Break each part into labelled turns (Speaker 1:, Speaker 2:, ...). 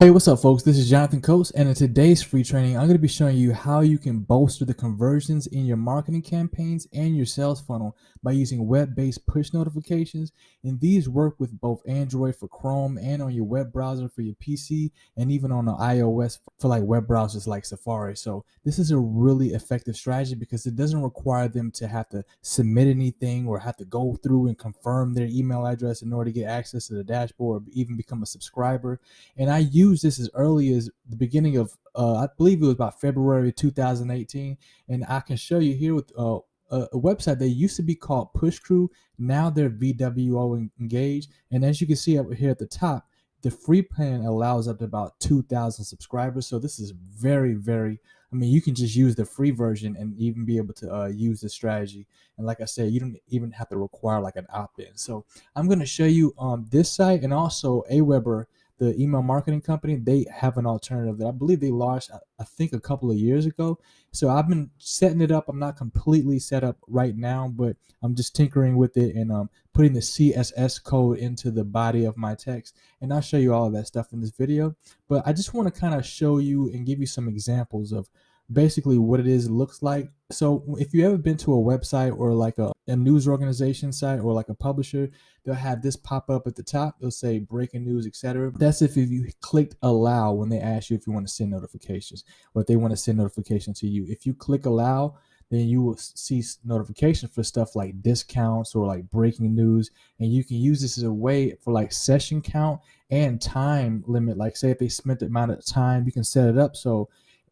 Speaker 1: Hey, what's up, folks? This is Jonathan Coates, and in today's free training, I'm going to be showing you how you can bolster the conversions in your marketing campaigns and your sales funnel by using web-based push notifications. And these work with both Android for Chrome and on your web browser for your PC, and even on the iOS for like web browsers like Safari. So this is a really effective strategy because it doesn't require them to have to submit anything or have to go through and confirm their email address in order to get access to the dashboard or even become a subscriber. And I used this as early as the beginning of, I believe it was about February 2018. And I can show you here with a website that used to be called Push Crew. Now they're Vwo Engage. And as you can see up here at the top, the free plan allows up to about 2,000 subscribers. So this is very, very, I mean, you can just use the free version and even be able to use this strategy. And like I said, you don't even have to require like an opt-in. So I'm going to show you this site and also Aweber, the email marketing company. They have an alternative that I believe they launched, I think, a couple of years ago. So I've been setting it up. I'm not completely set up right now, but I'm just tinkering with it and putting the CSS code into the body of my text. And I'll show you all of that stuff in this video. But I just want to kind of show you and give you some examples of basically what it looks like. So if you ever been to a website or like a news organization site or like a publisher, they'll have this pop up at the top. They'll say breaking news, etc. That's if you clicked allow when they ask you if you want to send notifications or if they want to send notifications to you. If you click allow, then you will see notifications for stuff like discounts or like breaking news. And you can use this as a way for like session count and time limit. Like say if they spent the amount of time, you can set it up so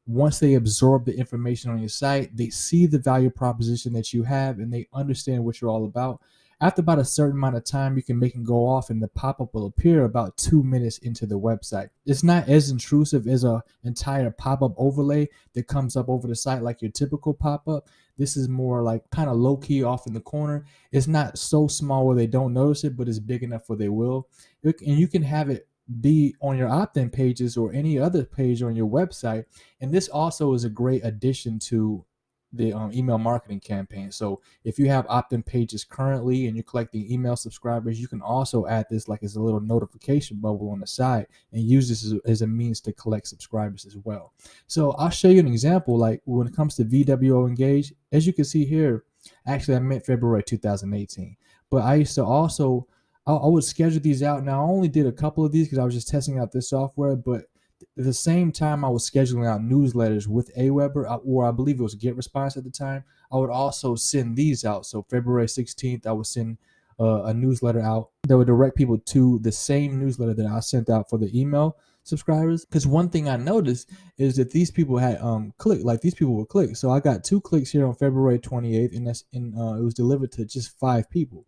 Speaker 1: once they absorb the information on your site, they see the value proposition that you have and they understand what you're all about. After about a certain amount of time, you can make them go off and the pop-up will appear about 2 minutes into the website. It's not as intrusive as an entire pop-up overlay that comes up over the site like your typical pop-up. This is more like kind of low-key off in the corner. It's not so small where they don't notice it, but it's big enough where they will. And you can have it be on your opt-in pages or any other page on your website. And this also is a great addition to the email marketing campaign. So if you have opt-in pages currently and you're collecting email subscribers, you can also add this like as a little notification bubble on the side and use this as a means to collect subscribers as well. So I'll show you an example. Like when it comes to VWO Engage, as you can see here, actually I meant February 2018, but I used to also I would schedule these out. Now I only did a couple of these because I was just testing out this software, but at the same time I was scheduling out newsletters with Aweber, or I believe it was GetResponse at the time. I would also send these out. So February 16th, I would send a newsletter out that would direct people to the same newsletter that I sent out for the email subscribers. Because one thing I noticed is that these people had clicked, like these people would click. So I got 2 clicks here on February 28th, and it was delivered to just 5 people.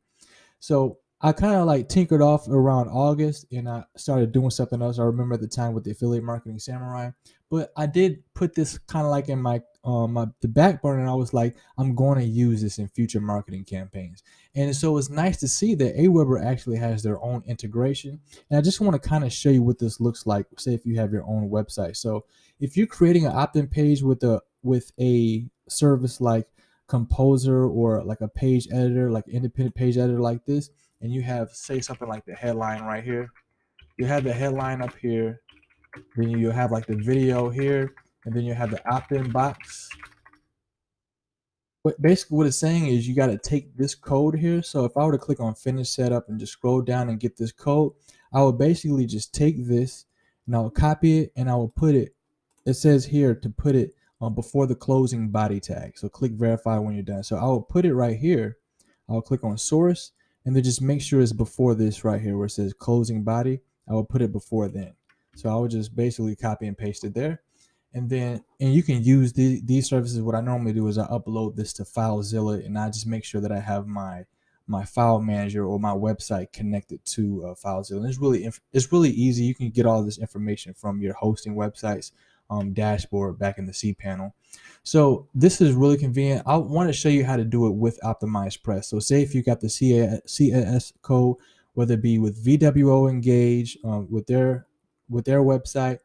Speaker 1: So I kind of like tinkered off around August and I started doing something else. I remember at the time with the affiliate marketing samurai, but I did put this kind of like in my the back burner. And I was like, I'm going to use this in future marketing campaigns. And so it's nice to see that Aweber actually has their own integration. And I just want to kind of show you what this looks like. Say if you have your own website. So if you're creating an opt-in page with a service like Kompozer or like a page editor, like independent page editor like this, and you have say something like the headline right here. You have the headline up here, then you have like the video here, and then you have the opt-in box. But basically what it's saying is you got to take this code here. So if I were to click on finish setup and just scroll down and get this code, I would basically just take this and I will copy it and I will put it, it says here to put it before the closing body tag. So click verify when you're done. So I will put it right here. I'll click on source and then just make sure it's before this right here where it says closing body. I will put it before then. So I would just basically copy and paste it there. And you can use these services. What I normally do is I upload this to FileZilla and I just make sure that I have my file manager or my website connected to FileZilla. And it's really easy. You can get all this information from your hosting websites dashboard back in the cPanel. So this is really convenient. I want to show you how to do it with Optimized Press. So say if you got the CSS code, whether it be with VWO Engage with their website,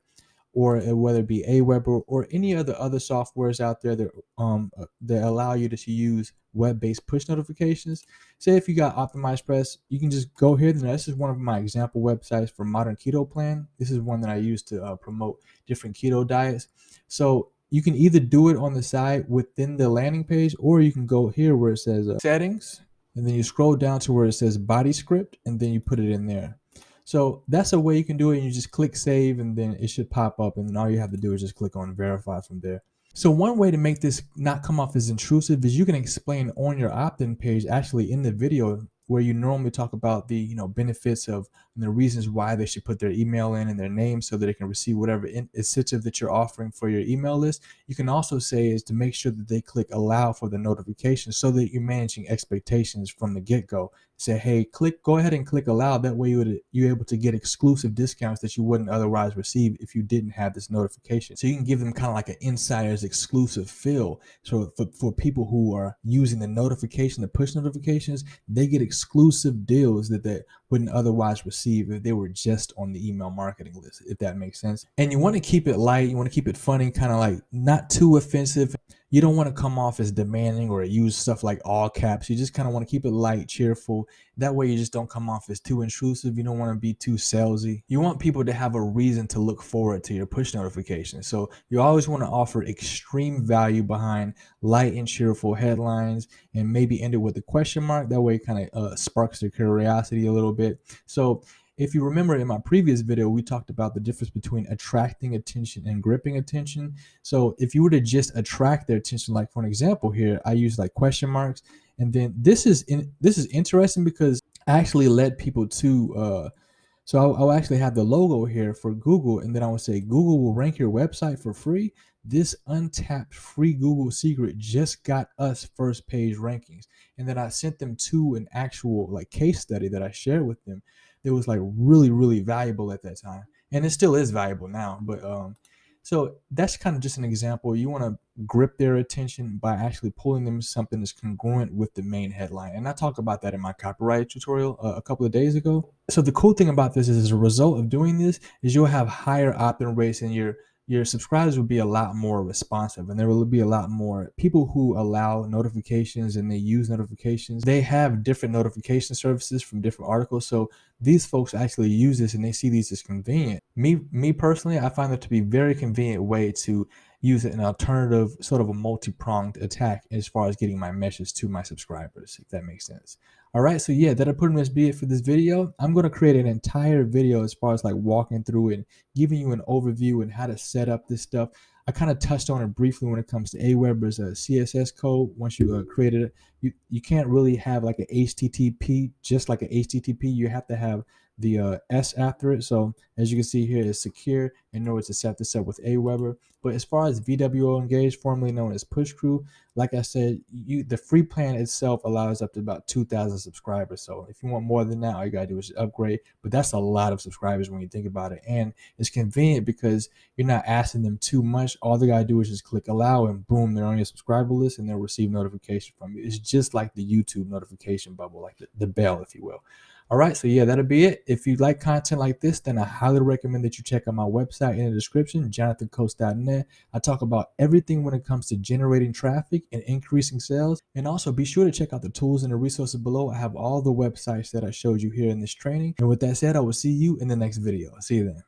Speaker 1: or whether it be Aweber or any other softwares out there that allow you to use web-based push notifications. Say if you got Optimized Press, you can just go here. This is one of my example websites for Modern Keto Plan. This is one that I use to promote different keto diets. So you can either do it on the side within the landing page, or you can go here where it says settings, and then you scroll down to where it says body script, and then you put it in there. So that's a way you can do it. And you just click save, and then it should pop up, and then all you have to do is just click on verify from there. So one way to make this not come off as intrusive is you can explain on your opt-in page, actually in the video where you normally talk about the benefits of and the reasons why they should put their email in and their name so that they can receive whatever incentive that you're offering for your email list. You can also say is to make sure that they click allow for the notification so that you're managing expectations from the get-go. Say, hey, go ahead and click allow. That way you're able to get exclusive discounts that you wouldn't otherwise receive if you didn't have this notification. So you can give them kind of like an insider's exclusive feel. So for people who are using the push notifications, they get exclusive deals that they wouldn't otherwise receive if they were just on the email marketing list, if that makes sense. And you want to keep it light, you want to keep it funny, kind of like not too offensive. You don't want to come off as demanding or use stuff like all caps. You just kind of want to keep it light, cheerful. That way you just don't come off as too intrusive. You don't want to be too salesy. You want people to have a reason to look forward to your push notifications. So you always want to offer extreme value behind light and cheerful headlines, and maybe end it with a question mark. That way it kind of sparks their curiosity a little bit. So if you remember in my previous video, we talked about the difference between attracting attention and gripping attention. So if you were to just attract their attention, like for an example here, I use like question marks. And then this is interesting because I actually led people to, so I'll actually have the logo here for Google, and then I would say Google will rank your website for free. This untapped free Google secret just got us first page rankings. And then I sent them to an actual like case study that I shared with them. It was like really, really valuable at that time. And it still is valuable now. But so that's kind of just an example. You want to grip their attention by actually pulling them something that's congruent with the main headline. And I talked about that in my copyright tutorial a couple of days ago. So the cool thing about this is, as a result of doing this, is you'll have higher opt-in rates, and your subscribers will be a lot more responsive, and there will be a lot more people who allow notifications and they use notifications. They have different notification services from different articles. So these folks actually use this and they see these as convenient. Me personally, I find it to be a very convenient way to use an alternative, sort of a multi-pronged attack as far as getting my message to my subscribers, if that makes sense. All right, so yeah, that'll pretty much be it for this video. I'm going to create an entire video as far as like walking through and giving you an overview and how to set up this stuff. I kind of touched on it briefly when it comes to Aweber's CSS code. Once you created it, you can't really have like an HTTP, just like an HTTP. You have to have the S after it. So as you can see here, it's secure in order to set this up with Aweber. But as far as Vwo Engage, formerly known as Push Crew, like I said, the free plan itself allows up to about 2,000 subscribers. So if you want more than that, all you gotta do is upgrade. But that's a lot of subscribers when you think about it. And it's convenient because you're not asking them too much. All they gotta do is just click allow, and boom, they're on your subscriber list, and they'll receive notification from you. It's just like the YouTube notification bubble, like the bell, if you will. All right, so yeah, that'll be it. If you like content like this, then I highly recommend that you check out my website in the description, jonathancoast.net. I talk about everything when it comes to generating traffic and increasing sales. And also be sure to check out the tools and the resources below. I have all the websites that I showed you here in this training. And with that said, I will see you in the next video. See you then.